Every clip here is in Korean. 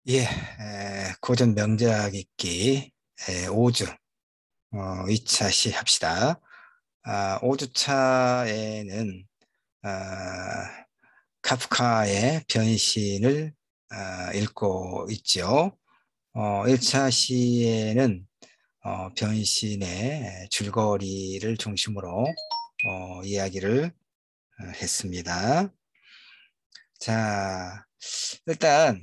예, 고전 명작 읽기 5주 2차 시합시다. 5주차에는 카프카의 변신을 읽고 있죠. 1차 시에는 변신의 줄거리를 중심으로 이야기를 했습니다. 자, 일단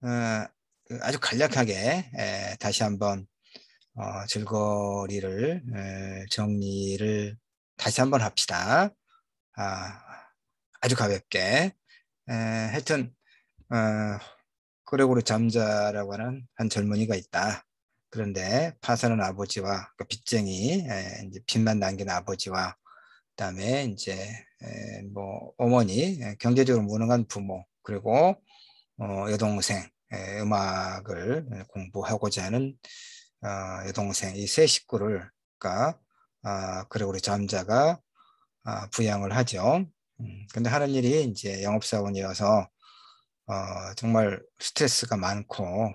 그 아주 간략하게 다시 한번 줄거리를 정리를 다시 한번 합시다. 아, 아주 가볍게. 하여튼 그레고르 잠자라고 하는 한 젊은이가 있다. 그런데 파산한 아버지와 그 빚쟁이 이제 빚만 남긴 아버지와 그다음에 이제 뭐 어머니 경제적으로 무능한 부모 그리고 여동생 음악을 공부하고자 하는 여동생 이 세 식구를 그러니까 그레고리 잠자가 부양을 하죠. 근데 하는 일이 이제 영업사원이어서 정말 스트레스가 많고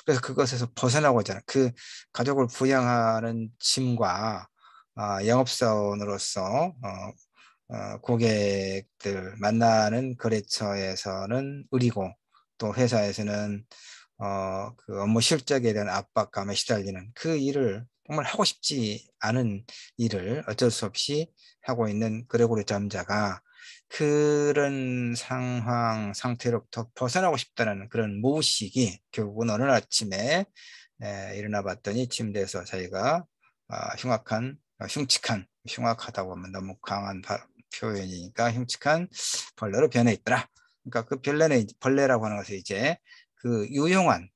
그래서 그것에서 벗어나고자 하는 그 가족을 부양하는 짐과 영업사원으로서 고객들 만나는 거래처에서는 의리고 또 회사에서는 그 업무 실적에 대한 압박감에 시달리는 그 일을 정말 하고 싶지 않은 일을 어쩔 수 없이 하고 있는 그레고리 잠자가 그런 상태로부터 벗어나고 싶다는 그런 무의식이 결국은 어느 아침에 일어나 봤더니 침대에서 자기가 흉측하다고 하면 너무 강한 표현이니까 흉측한 벌레로 변해 있더라. 그러니까 그 벌레라고 하는 것은 이제 그 유용한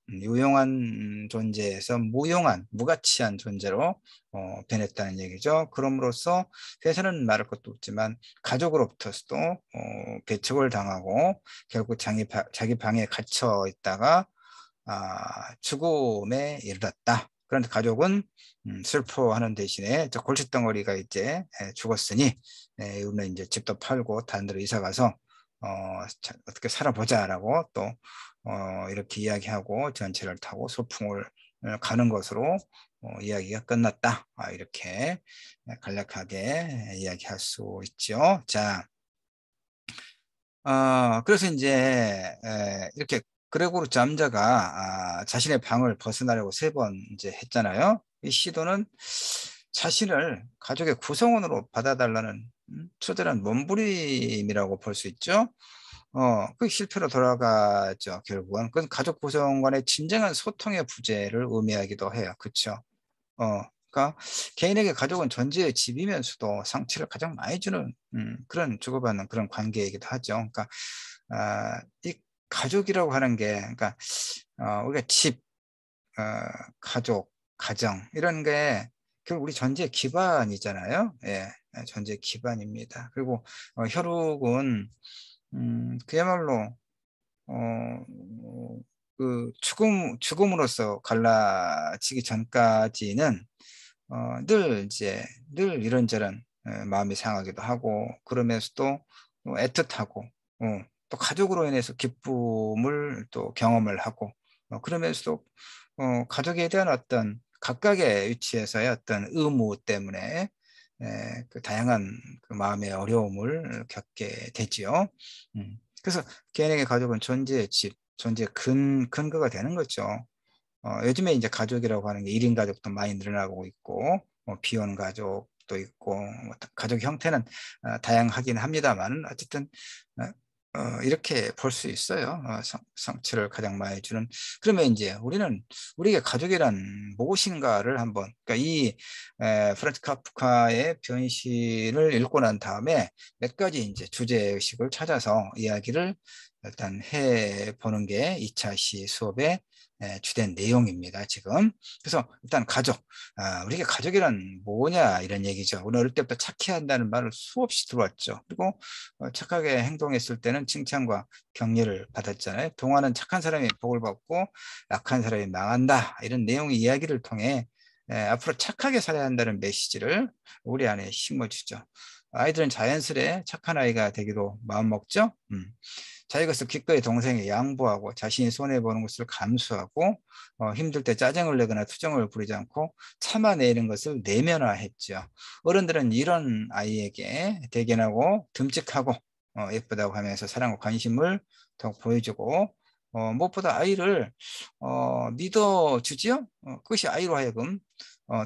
존재에서 무용한 무가치한 존재로 변했다는 얘기죠. 그럼으로써 회사는 말할 것도 없지만 가족으로부터도 배척을 당하고 결국 자기 방에 갇혀 있다가 죽음에 이르렀다. 그런데 가족은 슬퍼하는 대신에 저 골칫덩어리가 이제 죽었으니 우리는 이제 집도 팔고 다른 데로 이사 가서 어, 어떻게 살아보자라고 또 이렇게 이야기하고 전철을 타고 소풍을 가는 것으로 이야기가 끝났다. 이렇게 간략하게 이야기할 수 있죠. 자, 그래서 이제 이렇게 그레고르 잠자가 자신의 방을 벗어나려고 세 번 이제 했잖아요. 이 시도는 자신을 가족의 구성원으로 받아달라는 처절한 몸부림이라고 볼 수 있죠. 그 실패로 돌아가죠. 결국은 그건 가족 구성 간의 진정한 소통의 부재를 의미하기도 해요. 그렇죠? 그러니까 개인에게 가족은 존재의 집이면서도 상처를 가장 많이 주는 그런 주고받는 그런 관계이기도 하죠. 그러니까 이 가족이라고 하는 게 그러니까 우리가 집, 어, 가족, 가정 이런 게 결국 우리 존재의 기반이잖아요. 예, 존재의 기반입니다. 그리고 혈육은 그야말로 어, 그 죽음으로써 갈라지기 전까지는 늘 이런저런 마음이 상하기도 하고 그러면서도 애틋하고 또 가족으로 인해서 기쁨을 또 경험을 하고 그러면서도 가족에 대한 어떤 각각의 위치에서의 어떤 의무 때문에 그 다양한 그 마음의 어려움을 겪게 되지요. 그래서 개인에게 가족은 존재의 집, 존재의 근거가 되는 거죠. 요즘에 이제 가족이라고 하는 게 1인 가족도 많이 늘어나고 있고, 비혼 가족도 있고, 뭐 가족 형태는 다양하긴 합니다만, 어쨌든, 이렇게 볼 수 있어요. 상처를 가장 많이 주는. 그러면 이제 우리에게 가족이란 무엇인가를 한번, 그러니까 이 프란츠 카프카의 변신을 읽고 난 다음에 몇 가지 이제 주제의식을 찾아서 이야기를 일단 해 보는 게 2차 시 수업의 주된 내용입니다, 지금. 그래서 일단 가족, 우리가 가족이란 뭐냐 이런 얘기죠. 우리 어릴 때부터 착해야 한다는 말을 수없이 들어왔죠. 그리고 착하게 행동했을 때는 칭찬과 격려를 받았잖아요. 동화는 착한 사람이 복을 받고 악한 사람이 망한다 이런 내용의 이야기를 통해 앞으로 착하게 살아야 한다는 메시지를 우리 안에 심어주죠. 아이들은 자연스레 착한 아이가 되기로 마음먹죠. 자기 것을 기꺼이 동생에게 양보하고 자신이 손해보는 것을 감수하고 힘들 때 짜증을 내거나 투정을 부리지 않고 참아내는 것을 내면화했죠. 어른들은 이런 아이에게 대견하고 듬직하고 예쁘다고 하면서 사랑과 관심을 더욱 보여주고 무엇보다 아이를 믿어주지요. 그것이 아이로 하여금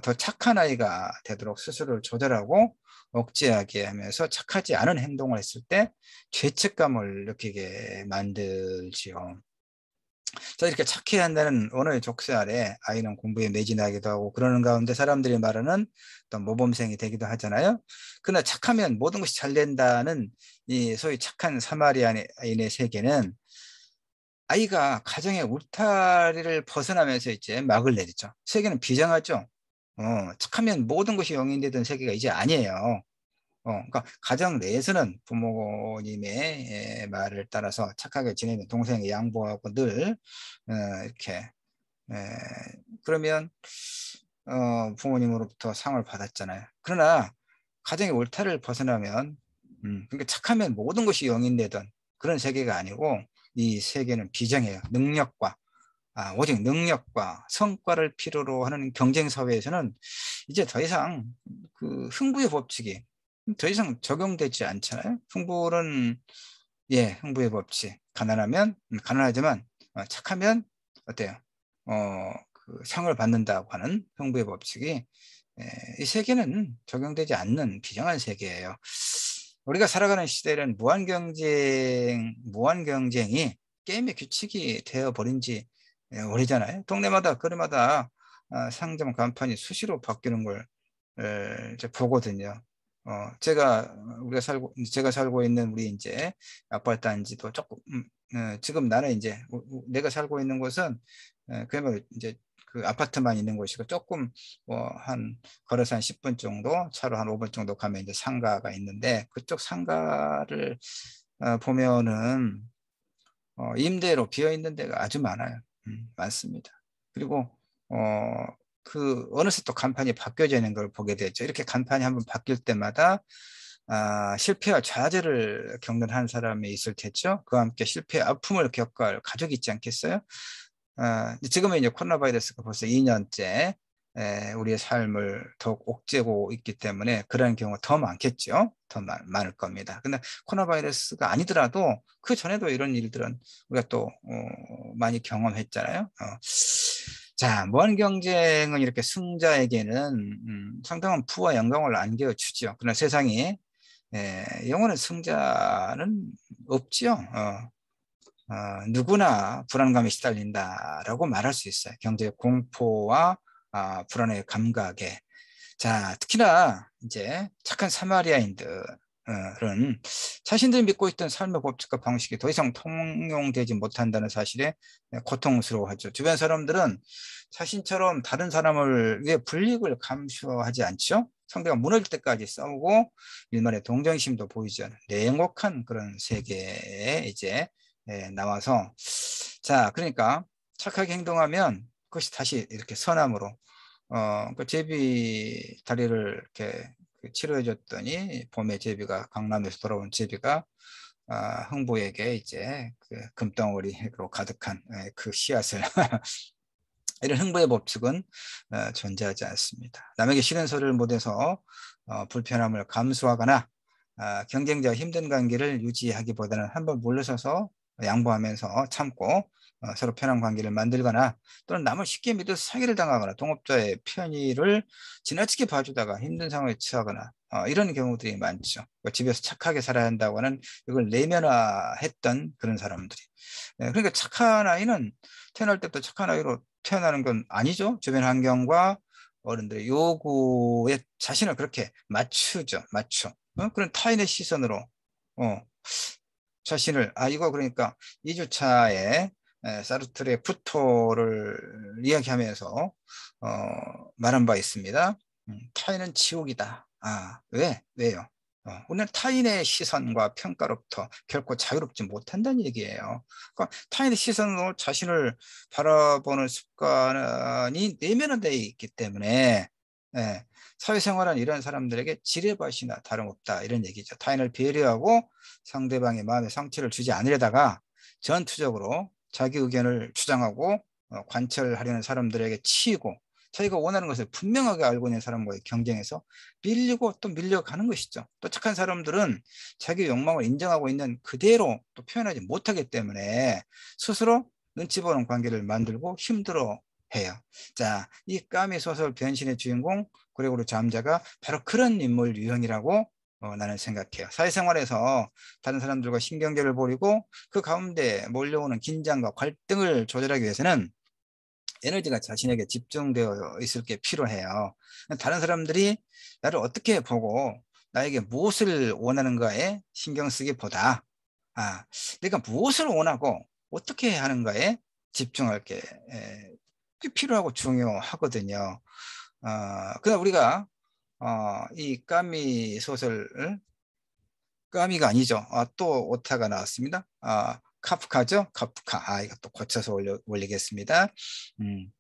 더 착한 아이가 되도록 스스로를 조절하고 억제하게 하면서 착하지 않은 행동을 했을 때 죄책감을 느끼게 만들지요. 자, 이렇게 착해야 한다는 언어의 족쇄 아래 아이는 공부에 매진하기도 하고 그러는 가운데 사람들이 말하는 또 모범생이 되기도 하잖아요. 그러나 착하면 모든 것이 잘 된다는 이 소위 착한 사마리아인의 세계는 아이가 가정의 울타리를 벗어나면서 이제 막을 내리죠. 세계는 비장하죠. 착하면 모든 것이 용인되던 세계가 이제 아니에요. 그러니까 가정 내에서는 부모님의 말을 따라서 착하게 지내는 동생에 양보하고 늘 이렇게 그러면 부모님으로부터 상을 받았잖아요. 그러나 가정의 울타리를 벗어나면 그러니까 착하면 모든 것이 용인되던 그런 세계가 아니고 이 세계는 비정해요. 오직 능력과 성과를 필요로 하는 경쟁 사회에서는 이제 더 이상 그 흥부의 법칙이 더 이상 적용되지 않잖아요. 흥부의 법칙. 가난하지만 착하면 어때요? 그 상을 받는다고 하는 흥부의 법칙이 이 세계는 적용되지 않는 비정한 세계예요. 우리가 살아가는 시대는 무한 경쟁이 게임의 규칙이 되어버린 지 오래잖아요. 동네마다 거리마다 상점 간판이 수시로 바뀌는 걸 이제 보거든요. 제가 살고 있는 우리 이제 아파트 단지도 조금 지금 나는 이제 내가 살고 있는 곳은 그야말로 이제 그 아파트만 있는 곳이고 조금 한 걸어서 한 10분 정도 차로 한 5분 정도 가면 이제 상가가 있는데 그쪽 상가를 보면은 임대로 비어 있는 데가 아주 많아요. 많습니다. 그리고 어느새 또 간판이 바뀌어져 있는 걸 보게 되죠. 이렇게 간판이 한번 바뀔 때마다 실패와 좌절을 겪는 한 사람이 있을 테죠. 그와 함께 실패의 아픔을 겪을 가족이 있지 않겠어요? 지금은 이제 코로나 바이러스가 벌써 2년째 우리의 삶을 더욱 옥죄고 있기 때문에 그런 경우가 더 많겠죠. 더 많을 겁니다. 근데 코로나 바이러스가 아니더라도 그 전에도 이런 일들은 우리가 또 많이 경험했잖아요. 자, 무한 경쟁은 이렇게 승자에게는 상당한 부와 영광을 안겨주죠. 그러나 세상에 영원한 승자는 없지요. 누구나 불안감에 시달린다라고 말할 수 있어요. 경제 공포와 불안의 감각에. 자, 특히나 이제 착한 사마리아인들은 자신들이 믿고 있던 삶의 법칙과 방식이 더 이상 통용되지 못한다는 사실에 고통스러워하죠. 주변 사람들은 자신처럼 다른 사람을 위해 불이익을 감수하지 않죠. 상대가 무너질 때까지 싸우고 일말의 동정심도 보이지 않는 냉혹한 그런 세계에 이제 나와서 그러니까 착하게 행동하면 그것이 다시 이렇게 선함으로 그 제비 다리를 이렇게 치료해 줬더니 봄에 제비가 강남에서 돌아온 제비가 흥부에게 이제 그 금덩어리로 가득한 그 씨앗을 이런 흥부의 법칙은 존재하지 않습니다. 남에게 싫은 소리를 못해서 불편함을 감수하거나 경쟁자와 힘든 관계를 유지하기보다는 한번 물러서서 양보하면서 참고 서로 편한 관계를 만들거나 또는 남을 쉽게 믿어서 사기를 당하거나 동업자의 편의를 지나치게 봐주다가 힘든 상황에 처하거나 이런 경우들이 많죠. 집에서 착하게 살아야 한다고 하는 이걸 내면화했던 그런 사람들이. 그러니까 착한 아이는 태어날 때부터 착한 아이로 태어나는 건 아니죠. 주변 환경과 어른들의 요구에 자신을 그렇게 맞춰. 그런 타인의 시선으로 자신을 이거 그러니까 2주차에 사르트르의 푸토를 이야기하면서 말한 바 있습니다. 타인은 지옥이다. 왜요? 우리는 타인의 시선과 평가로부터 결코 자유롭지 못한다는 얘기예요. 그러니까 타인의 시선으로 자신을 바라보는 습관이 내면화되어 있기 때문에 예, 사회생활은 이런 사람들에게 지뢰밭이나 다름없다 이런 얘기죠. 타인을 배려하고 상대방의 마음에 상처를 주지 않으려다가 전투적으로 자기 의견을 주장하고 관철하려는 사람들에게 치이고 자기가 원하는 것을 분명하게 알고 있는 사람과의 경쟁에서 밀리고 또 밀려가는 것이죠. 또 착한 사람들은 자기 욕망을 인정하고 있는 그대로 또 표현하지 못하기 때문에 스스로 눈치 보는 관계를 만들고 힘들어 해요. 자, 이 까미 소설 변신의 주인공 그레고르 잠자가 바로 그런 인물 유형이라고 나는 생각해요. 사회생활에서 다른 사람들과 신경전을 벌이고 그 가운데 몰려오는 긴장과 갈등을 조절하기 위해서는 에너지가 자신에게 집중되어 있을 게 필요해요. 다른 사람들이 나를 어떻게 보고 나에게 무엇을 원하는가에 신경 쓰기보다 내가 무엇을 원하고 어떻게 하는가에 집중할 게 필요하고 중요하거든요. 그냥 우리가 이 까미 소설을 까미가 아니죠. 또 오타가 나왔습니다. 카프카죠. 카프카. 이거 또 고쳐서 올리겠습니다. 음.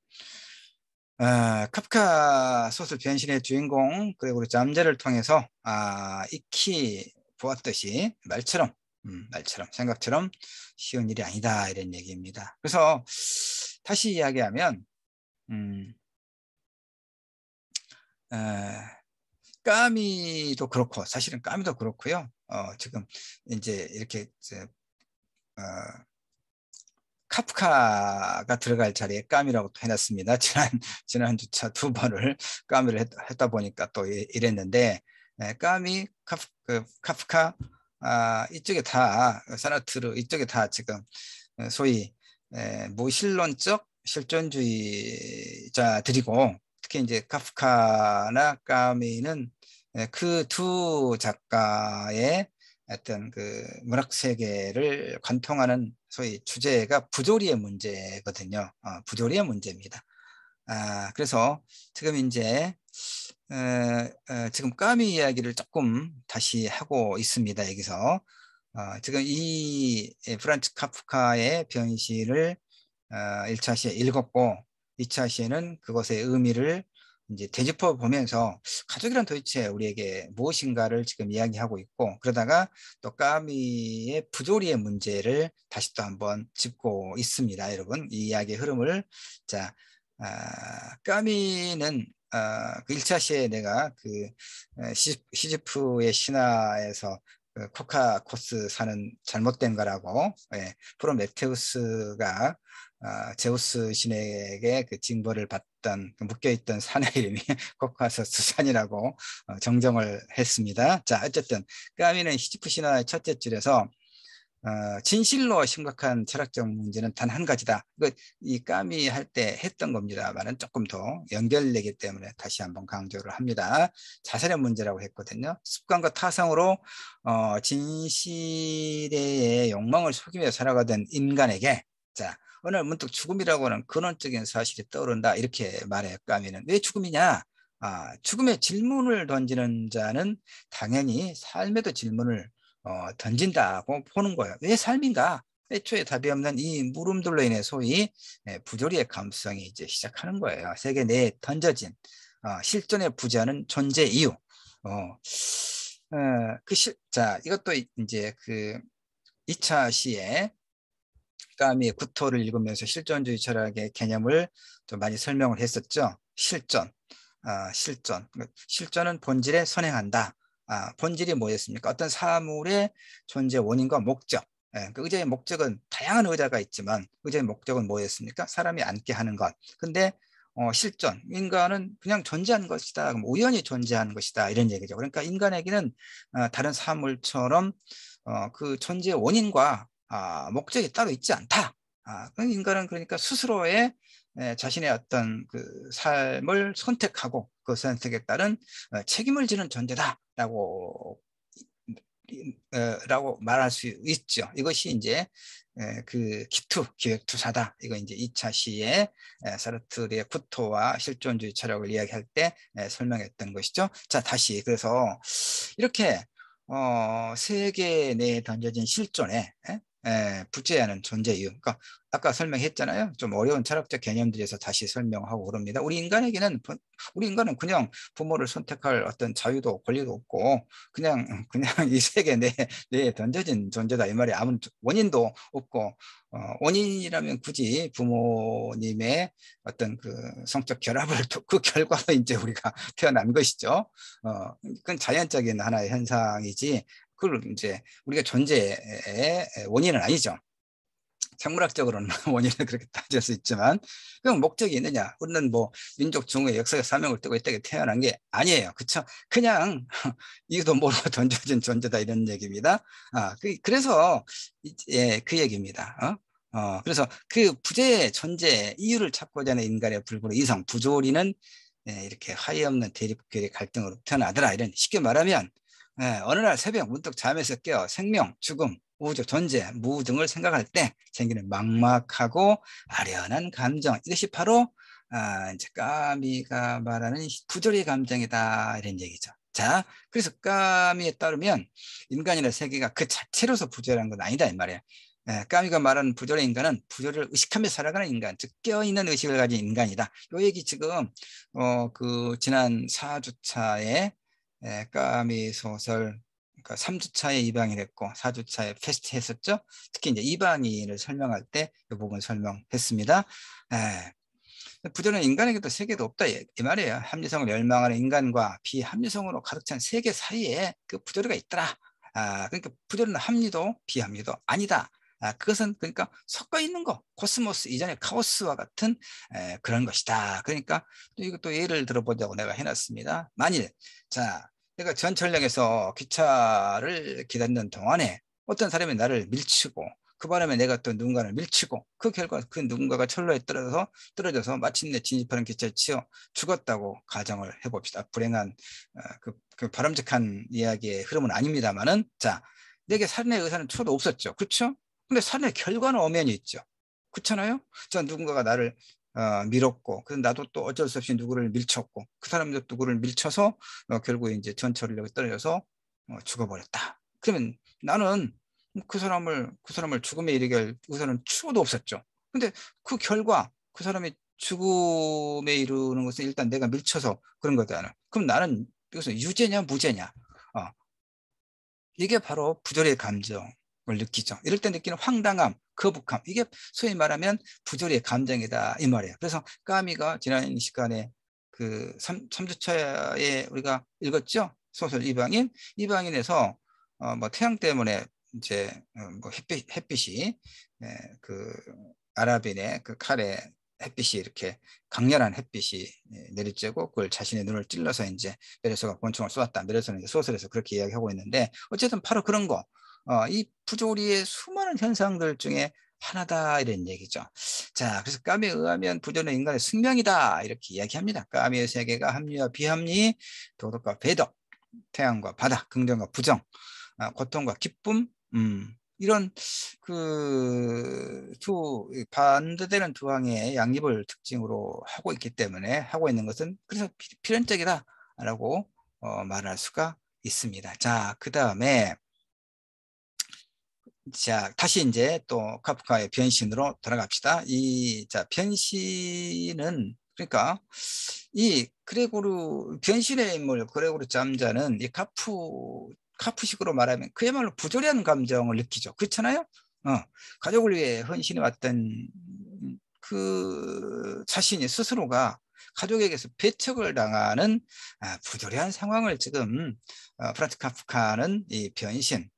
카프카 소설 변신의 주인공 그리고 잠재를 통해서 익히 보았듯이 말처럼 생각처럼 쉬운 일이 아니다 이런 얘기입니다. 그래서 다시 이야기하면 에, 까미도 그렇고 사실은 까미도 그렇고요. 지금 이제 이렇게 어, 카프카가 들어갈 자리에 까미라고 또 해놨습니다. 지난주차 두 번을 까미를 했다 보니까 또 이랬는데 까미, 카프카 이쪽에 다 사르트르 이쪽에 다 지금 소위 무신론적 실존주의자들이고 특히 이제 카프카나 까미는 그 두 작가의 어떤 그 문학 세계를 관통하는 소위 주제가 부조리의 문제거든요. 부조리의 문제입니다. 그래서 지금 이제 지금 까미 이야기를 조금 다시 하고 있습니다. 여기서 지금 이 프란츠 카프카의 변시를 1차 시에 읽었고 2차 시에는 그것의 의미를 이제 되짚어 보면서 가족이란 도대체 우리에게 무엇인가를 지금 이야기하고 있고 그러다가 또 까미의 부조리의 문제를 다시 또 한번 짚고 있습니다. 여러분 이 이야기의 흐름을 자 까미는 그 1차 시에 내가 그 시지프의 신화에서 그 코카코스 사는 잘못된 거라고 프로메테우스가 제우스 신에게 그 징벌을 받던 그 묶여있던 산의 이름이 코카서스 산이라고 정정을 했습니다. 자 어쨌든 까미는 시지프 신화의 첫째 줄에서 진실로 심각한 철학적 문제는 단 한 가지다. 이 까미 할 때 했던 겁니다만은 조금 더 연결되기 때문에 다시 한번 강조를 합니다. 자살의 문제라고 했거든요. 습관과 타성으로 진실의 욕망을 속이며 살아가던 인간에게 어느 문득 죽음이라고 하는 근원적인 사실이 떠오른다. 이렇게 말해요. 까미는. 왜 죽음이냐? 죽음의 질문을 던지는 자는 당연히 삶에도 질문을 던진다고 보는 거예요. 왜 삶인가? 애초에 답이 없는 이 물음들로 인해 소위 부조리의 감수성이 이제 시작하는 거예요. 세계 내에 던져진 실존에 부재하는 존재 이유. 자, 이것도 이제 그 2차 시에 까미의 구토를 읽으면서 실존주의 철학의 개념을 좀 많이 설명을 했었죠. 실존. 실존은 본질에 선행한다. 본질이 뭐였습니까? 어떤 사물의 존재 원인과 목적. 그 의자의 목적은 다양한 의자가 있지만 의자의 목적은 뭐였습니까? 사람이 앉게 하는 것. 근데 실존, 인간은 그냥 존재하는 것이다. 우연히 존재하는 것이다. 이런 얘기죠. 그러니까 인간에게는 다른 사물처럼 그 존재의 원인과 목적이 따로 있지 않다. 인간은 그러니까 스스로의 자신의 어떤 그 삶을 선택하고 그 선택에 따른 책임을 지는 존재다라고 라고 말할 수 있죠. 이것이 이제 그 기획투사다. 이거 이제 2차 시에 사르트르의 구토와 실존주의 철학을 이야기할 때 설명했던 것이죠. 자, 다시 그래서 이렇게 세계 내에 던져진 실존에 부재하는 존재 이유. 그러니까 아까 설명했잖아요. 좀 어려운 철학적 개념들에서 다시 설명하고 그럽니다. 우리 인간은 그냥 부모를 선택할 어떤 자유도 권리도 없고 그냥 이 세계 내에 던져진 존재다 이 말이 아무 원인도 없고 원인이라면 굳이 부모님의 어떤 그 성적 결합을 그 결과로 이제 우리가 태어난 것이죠. 그건 자연적인 하나의 현상이지 그걸 이제 우리가 존재의 원인은 아니죠. 생물학적으로는 원인을 그렇게 따질 수 있지만 그럼 목적이 있느냐? 우리는 뭐 민족 중의 역사의 사명을 띠고 있다게 태어난 게 아니에요. 그렇죠? 그냥 이것도 모르고 던져진 존재다 이런 얘기입니다. 그래서 그 얘기입니다. 그래서 그 부재의 존재 이유를 찾고자 하는 인간의 불굴의 이성 부조리는 이렇게 화해 없는 대립결의 갈등으로 태어나더라 이런 쉽게 말하면 어느 날 새벽 문득 잠에서 깨어 생명, 죽음, 우주, 존재, 무 등을 생각할 때 생기는 막막하고 아련한 감정 이것이 바로 이제 까미가 말하는 부조리의 감정이다 이런 얘기죠. 자, 그래서 까미에 따르면 인간이라는 세계가 그 자체로서 부조리한 건 아니다 이 말이에요. 까미가 말하는 부조리 인간은 부조리를 의식하며 살아가는 인간, 즉 깨어있는 의식을 가진 인간이다. 이 얘기 지금 그 지난 4주차에 까미 소설 그러니까 3주차에 이방인 했고 4주차에 패스트 했었죠. 특히 이제 이방인을 설명할 때 이 부분 설명했습니다. 부조리는 인간에게도 세계도 없다 이 말이에요. 합리성을 멸망하는 인간과 비합리성으로 가득 찬 세계 사이에 그 부조리가 있더라. 그러니까 부조리는 합리도 비합리도 아니다. 그것은 그러니까 섞어 있는 거 코스모스 이전의 카오스와 같은 그런 것이다. 그러니까 또 이것도 예를 들어보자고 내가 해놨습니다. 만일 자 내가 전철역에서 기차를 기다리는 동안에 어떤 사람이 나를 밀치고 그 바람에 내가 또 누군가를 밀치고 그 결과 그 누군가가 철로에 떨어져서 마침내 진입하는 기차에 치여 죽었다고 가정을 해봅시다. 불행한 그 바람직한 이야기의 흐름은 아닙니다만은 자 내게 살인의 의사는 초도 없었죠. 그렇죠? 근데 살인의 결과는 엄연히 있죠. 그렇잖아요? 자 누군가가 나를 밀었고 그래서 나도 또 어쩔 수 없이 누구를 밀쳤고 그 사람도 누구를 밀쳐서 결국 이제 전철역에 떨어져서 죽어버렸다. 그러면 나는 그 사람을 죽음에 이르게 할 의사는 추구도 없었죠. 근데 그 결과 그 사람이 죽음에 이르는 것은 일단 내가 밀쳐서 그런 거잖아. 그럼 나는 이것은 유죄냐 무죄냐? 이게 바로 부조리의 감정을 느끼죠. 이럴 때 느끼는 황당함, 거북함 이게 소위 말하면 부조리의 감정이다 이 말이에요. 그래서 까미가 지난 시간에 그 3주차에 우리가 읽었죠. 소설 이방인에서 뭐 태양 때문에 이제 뭐 햇빛이 그 아랍인의 그 칼에 햇빛이 이렇게 강렬한 햇빛이 내리쬐고 그걸 자신의 눈을 찔러서 이제 메르소가 권총을 쏘았다. 메르소는 이제 소설에서 그렇게 이야기하고 있는데 어쨌든 바로 그런 거. 이 부조리의 수많은 현상들 중에 하나다 이런 얘기죠. 자, 그래서 까미에 의하면 부조리는 인간의 숙명이다 이렇게 이야기합니다. 까미의 세계가 합리와 비합리, 도덕과 배덕, 태양과 바다, 긍정과 부정, 고통과 기쁨, 이런 그 반대되는 두 항의 양립을 특징으로 하고 있기 때문에 하고 있는 것은 그래서 필연적이다라고 말할 수가 있습니다. 자, 그 다음에 자 다시 이제 또 카프카의 변신으로 돌아갑시다. 자 변신은 그러니까 이 그레고르 변신의 인물 그레고르 잠자는 이 카프식으로 말하면 그야말로 부조리한 감정을 느끼죠. 그렇잖아요. 가족을 위해 헌신해 왔던 그 자신이 스스로가 가족에게서 배척을 당하는 부조리한 상황을 지금 프란츠 카프카는 이 변신을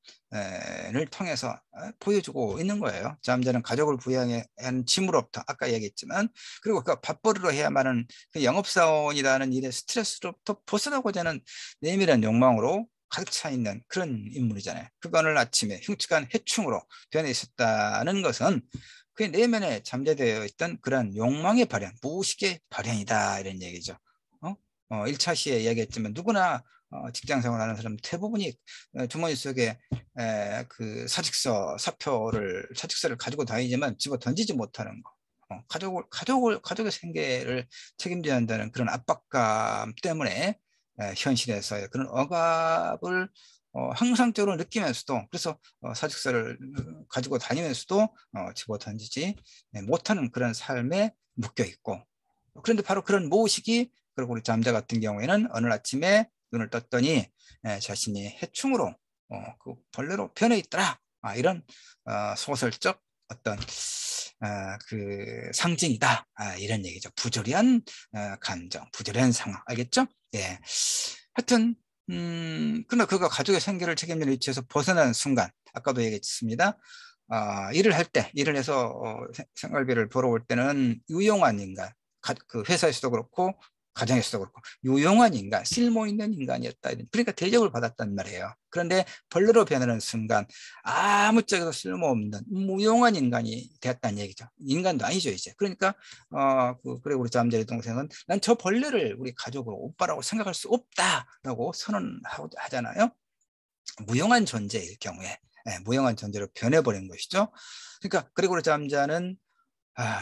통해서 보여주고 있는 거예요. 잠자는 가족을 부양한 짐으로부터 아까 얘기했지만 그리고 그 밥벌이로 해야만 하는 그 영업사원이라는 일의 스트레스로부터 벗어나고자 하는 내밀한 욕망으로 가득 차 있는 그런 인물이잖아요. 그간을 아침에 흉측한 해충으로 변해 있었다는 것은 그 내면에 잠재되어 있던 그런 욕망의 발현, 무의식의 발현이다 이런 얘기죠. 1차 시에 이야기했지만 누구나 직장 생활하는 사람 대부분이 주머니 속에 그 사직서를 가지고 다니지만 집어 던지지 못하는 거. 가족의 생계를 책임져야 한다는 그런 압박감 때문에 현실에서의 그런 억압을 항상적으로 느끼면서도 그래서 사직서를 가지고 다니면서도 집어 던지지 못하는 그런 삶에 묶여 있고 그런데 바로 그런 모식이 그리고 우리 잠자 같은 경우에는 어느 아침에 눈을 떴더니 자신이 해충으로 그 벌레로 변해 있더라. 이런 소설적 어떤 그 상징이다. 이런 얘기죠. 부조리한 감정, 부조리한 상황. 알겠죠? 예. 하여튼 그러나 그가 가족의 생계를 책임지는 위치에서 벗어나는 순간 아까도 얘기했습니다. 일을 할 때, 일을 해서 생활비를 벌어올 때는 유용한 인간, 그 회사에서도 그렇고 가정에서도 그렇고 유용한 인간, 쓸모 있는 인간이었다. 그러니까 대접을 받았단 말이에요. 그런데 벌레로 변하는 순간 아무짝에도 쓸모없는 무용한 인간이 되었다는 얘기죠. 인간도 아니죠 이제. 그러니까 그래 우리 잠자리 동생은 난 저 벌레를 우리 가족으로 오빠라고 생각할 수 없다라고 선언하잖아요. 무용한 존재일 경우에 무용한 존재로 변해버린 것이죠. 그러니까 그리고 잠자는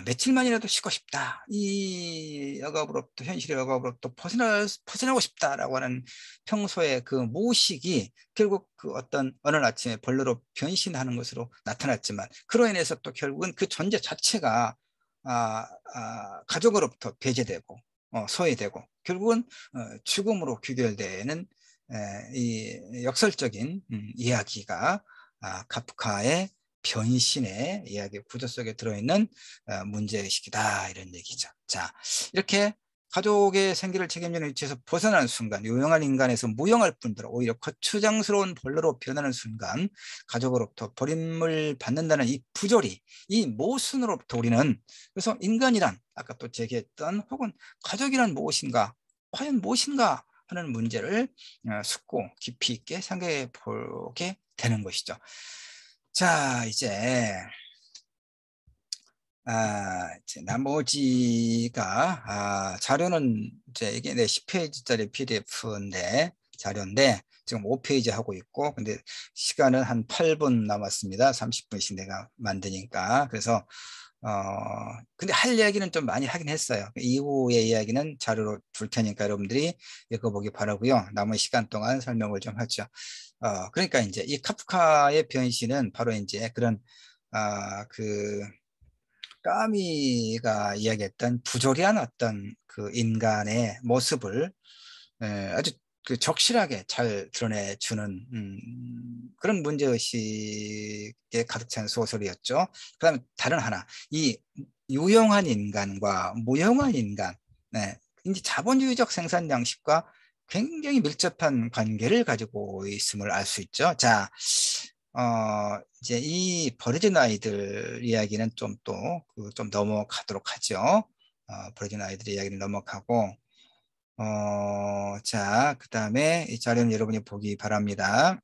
며칠만이라도 쉬고 싶다. 이 억압으로부터 현실의 억압으로부터 벗어나고 싶다라고 하는 평소의 그 모식이 결국 그 어떤 어느 아침에 벌레로 변신하는 것으로 나타났지만 그로 인해서 또 결국은 그 존재 자체가 가족으로부터 배제되고 소외되고 결국은 죽음으로 귀결되는 이 역설적인 이야기가 카프카의 변신의 이야기 구조 속에 들어있는 문제의식이다 이런 얘기죠. 자, 이렇게 가족의 생계를 책임지는 위치에서 벗어나는 순간 유용한 인간에서 무용할 뿐더러 오히려 거추장스러운 벌레로 변하는 순간 가족으로부터 버림을 받는다는 이 부조리, 이 모순으로부터 우리는 그래서 인간이란 아까 또 제기했던 혹은 가족이란 무엇인가 과연 무엇인가 하는 문제를 숙고 깊이 있게 생각해 보게 되는 것이죠. 자, 이제 나머지가 자료는 이제 이게 내 10페이지짜리 PDF인데 자료인데 지금 5페이지 하고 있고 근데 시간은 한 8분 남았습니다. 30분씩 내가 만드니까 그래서 근데 할 이야기는 좀 많이 하긴 했어요. 이후의 이야기는 자료로 줄 테니까 여러분들이 읽어보기 바라고요. 남은 시간 동안 설명을 좀 하죠. 그러니까 이제 이 카프카의 변신은 바로 이제 그런 그 까미가 이야기했던 부조리한 어떤 그 인간의 모습을 아주 그 적실하게 잘 드러내주는 그런 문제의식에 가득 찬 소설이었죠. 그 다음에 다른 하나, 이 유용한 인간과 무용한 인간, 이제 자본주의적 생산 양식과 굉장히 밀접한 관계를 가지고 있음을 알 수 있죠. 자, 이제 이 버려진 아이들 이야기는 좀 또 좀 넘어가도록 하죠. 버려진 아이들 이야기는 넘어가고 자, 그 다음에 이 자료는 여러분이 보기 바랍니다.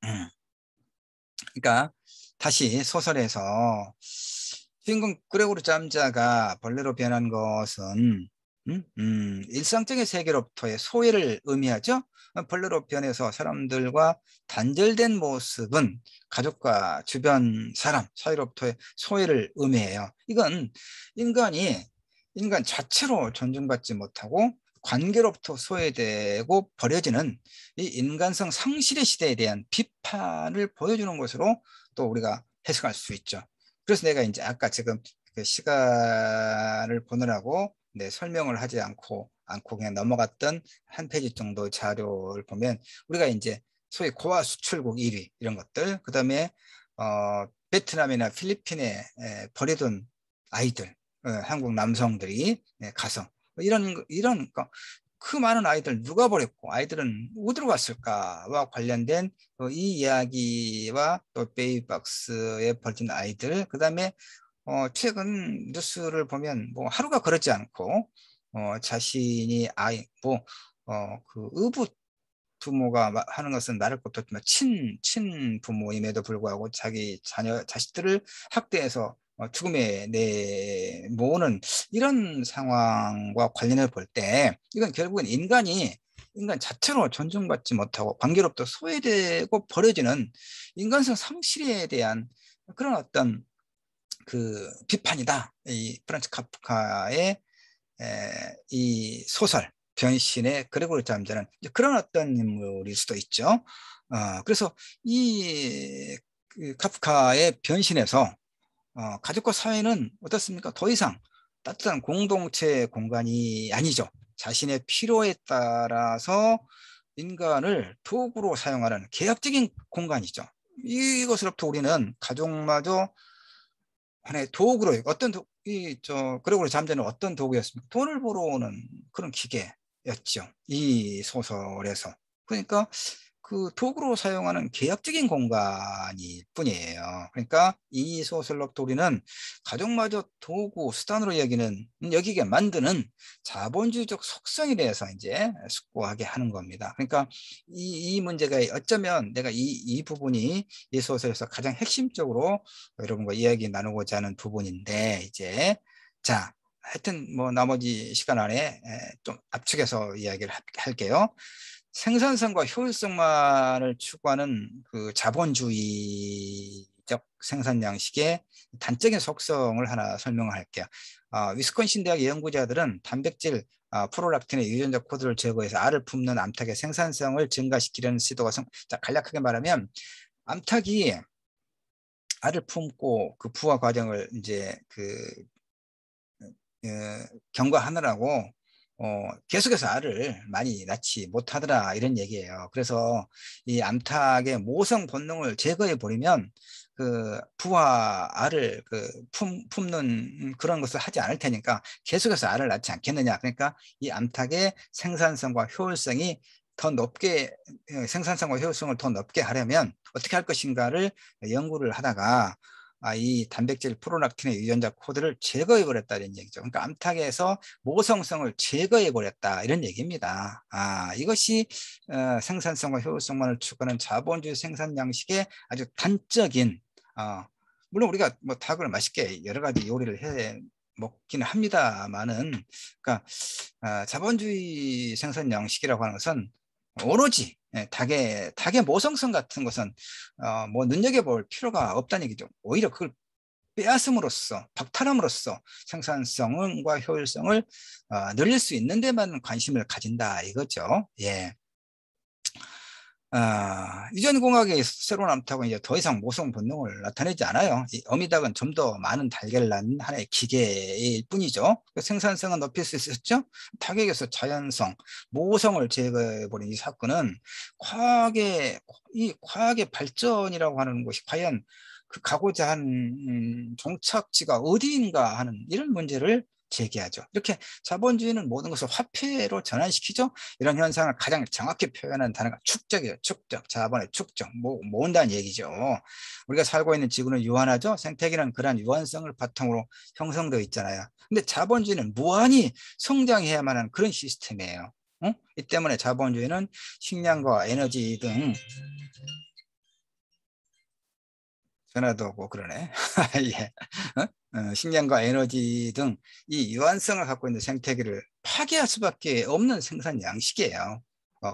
그러니까 다시 소설에서 주인공 그레고르 잠자가 벌레로 변한 것은 일상적인 세계로부터의 소외를 의미하죠. 벌레로 변해서 사람들과 단절된 모습은 가족과 주변 사람 사이로부터의 소외를 의미해요. 이건 인간 자체로 존중받지 못하고 관계로부터 소외되고 버려지는 이 인간성 상실의 시대에 대한 비판을 보여주는 것으로 또 우리가 해석할 수 있죠. 그래서 내가 이제 아까 지금 그 시간을 보느라고 설명을 하지 않고 그냥 넘어갔던 한 페이지 정도 자료를 보면 우리가 이제 소위 고아 수출국 1위 이런 것들 그다음에 베트남이나 필리핀에 버려둔 아이들 한국 남성들이 가서 이런 그 많은 아이들 누가 버렸고 아이들은 어디로 갔을까와 관련된 이 이야기와 또 베이비박스에 버린 아이들 그다음에 최근 뉴스를 보면 뭐 하루가 그렇지 않고 자신이 그 의붓 부모가 하는 것은 말할 것도 없지만 친 부모임에도 불구하고 자기 자식들을 학대해서 죽음에 내모으는 이런 상황과 관련해 볼 때 이건 결국은 인간 자체로 존중받지 못하고 관계로부터 소외되고 버려지는 인간성 상실에 대한 그런 어떤 그 비판이다. 이 프란츠 카프카의 이 소설 변신의 그레고리 잠자는 그런 어떤 인물일 수도 있죠. 그래서 그 카프카의 변신에서 가족과 사회는 어떻습니까? 더 이상 따뜻한 공동체 공간이 아니죠. 자신의 필요에 따라서 인간을 도구로 사용하는 계약적인 공간이죠. 이것으로부터 우리는 가족마저 하나의 도구로 그리고 잠재는 어떤 도구였습니까? 돈을 벌어오는 그런 기계였죠. 이 소설에서. 그러니까 그 도구로 사용하는 계약적인 공간일 뿐이에요. 그러니까 이 소설로부터 우리는 가족마저 도구, 수단으로 여기게 만드는 자본주의적 속성에 대해서 이제 숙고하게 하는 겁니다. 그러니까 이 문제가 어쩌면 내가 이 부분이 이 소설에서 가장 핵심적으로 여러분과 이야기 나누고자 하는 부분인데, 이제 자, 하여튼 뭐 나머지 시간 안에 좀 압축해서 이야기를 할게요. 생산성과 효율성만을 추구하는 그 자본주의적 생산 양식의 단적인 속성을 하나 설명할게요. 위스콘신 대학 연구자들은 단백질 프롤락틴의 유전자 코드를 제거해서 알을 품는 암탉의 생산성을 증가시키려는 시도가 자, 간략하게 말하면 암탉이 알을 품고 그 부화 과정을 이제 경과하느라고 계속해서 알을 많이 낳지 못하더라, 이런 얘기예요. 그래서 이 암탉의 모성 본능을 제거해 버리면 그 부화 알을 품는 그런 것을 하지 않을 테니까 계속해서 알을 낳지 않겠느냐. 그러니까 이 암탉의 생산성과 효율성이 더 높게 생산성과 효율성을 더 높게 하려면 어떻게 할 것인가를 연구를 하다가 이 단백질 프로락틴의 유전자 코드를 제거해 버렸다는 얘기죠. 그러니까 암탉에서 모성성을 제거해 버렸다, 이런 얘기입니다. 이것이 생산성과 효율성만을 추구하는 자본주의 생산 양식의 아주 단적인, 물론 우리가 뭐 닭을 맛있게 여러 가지 요리를 해 먹기는 합니다만은, 그러니까 자본주의 생산 양식이라고 하는 것은 오로지 닭의 모성성 같은 것은 뭐 눈여겨볼 필요가 없다는 얘기죠. 오히려 그걸 빼앗음으로써, 박탈함으로써 생산성과 효율성을 늘릴 수 있는 데만 관심을 가진다, 이거죠. 예. 유전공학의 새로운 암탉은 이제 더 이상 모성 본능을 나타내지 않아요. 이 어미닭은 좀 더 많은 달걀을 낳는 하나의 기계일 뿐이죠. 생산성은 높일 수 있었죠. 닭에게서 자연성, 모성을 제거해버린 이 사건은 과학의 발전이라고 하는 것이 과연 그 가고자 한 종착지가 어디인가 하는 이런 문제를 제기하죠. 이렇게 자본주의는 모든 것을 화폐로 전환시키죠. 이런 현상을 가장 정확히 표현하는 단어가 축적이에요. 축적, 자본의 축적, 모은다는 얘기죠. 우리가 살고 있는 지구는 유한하죠. 생태계는 그러한 유한성을 바탕으로 형성되어 있잖아요. 근데 자본주의는 무한히 성장해야만 하는 그런 시스템이에요. 이 때문에 자본주의는 식량과 에너지 등, 전화도 오고 그러네. 예. 식량과 에너지 등 이 유한성을 갖고 있는 생태계를 파괴할 수밖에 없는 생산 양식이에요.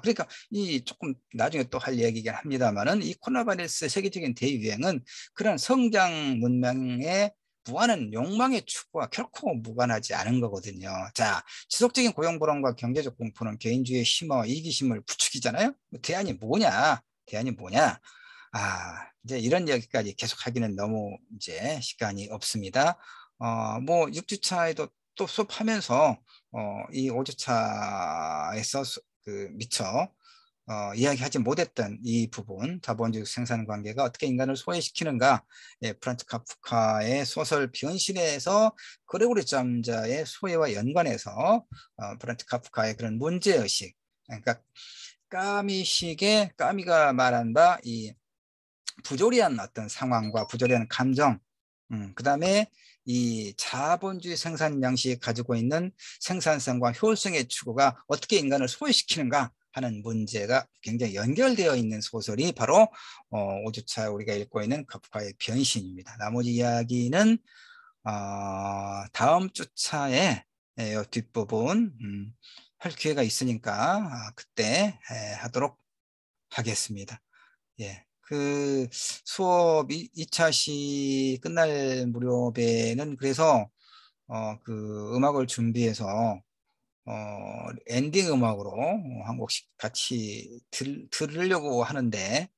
그러니까 이 조금 나중에 또 할 얘기긴 합니다만은, 이 코로나 바이러스 세계적인 대유행은 그런 성장 문명의 무한한 욕망의 추구와 결코 무관하지 않은 거거든요. 자, 지속적인 고용 불안과 경제적 공포는 개인주의의 심화와 이기심을 부추기잖아요. 대안이 뭐냐? 대안이 뭐냐? 이제 이런 이야기까지 계속 하기는 너무 이제 시간이 없습니다. 뭐 6주차에도 또 수업하면서 이 5주차에서 미처 이야기하지 못했던 이 부분, 자본주의 생산 관계가 어떻게 인간을 소외시키는가, 프란츠 카프카의 소설 변신에서 그레고리 잠자의 소외와 연관해서 프란츠 카프카의 그런 문제의식, 그러니까 까미가 말한 바이 부조리한 어떤 상황과 부조리한 감정, 그 다음에 이 자본주의 생산 양식이 가지고 있는 생산성과 효율성의 추구가 어떻게 인간을 소외시키는가 하는 문제가 굉장히 연결되어 있는 소설이 바로 5주차 우리가 읽고 있는 카프카의 변신입니다. 나머지 이야기는 다음 주차에 뒷부분 할 기회가 있으니까 그때 하도록 하겠습니다. 예. 그 수업 2차 시 끝날 무렵에는 그래서 그 음악을 준비해서 엔딩 음악으로 한 곡씩 같이 들으려고 하는데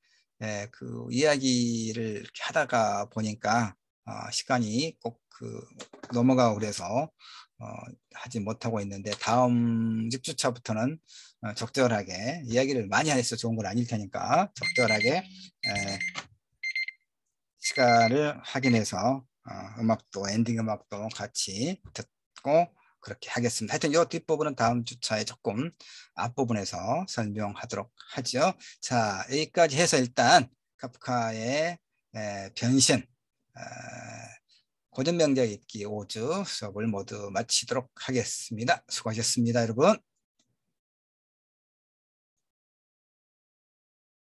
그 이야기를 이렇게 하다가 보니까 시간이 꼭 넘어가고 그래서 어, 하지 못하고 있는데 다음 6주차부터는 적절하게 이야기를 많이 해서 좋은 건 아닐 테니까 적절하게 시간을 확인해서 음악도 엔딩 음악도 같이 듣고 그렇게 하겠습니다. 하여튼 이 뒷부분은 다음 주차에 조금 앞부분에서 설명하도록 하죠. 자, 여기까지 해서 일단 카프카의 변신 고전명작 읽기 5주 수업을 모두 마치도록 하겠습니다. 수고하셨습니다, 여러분.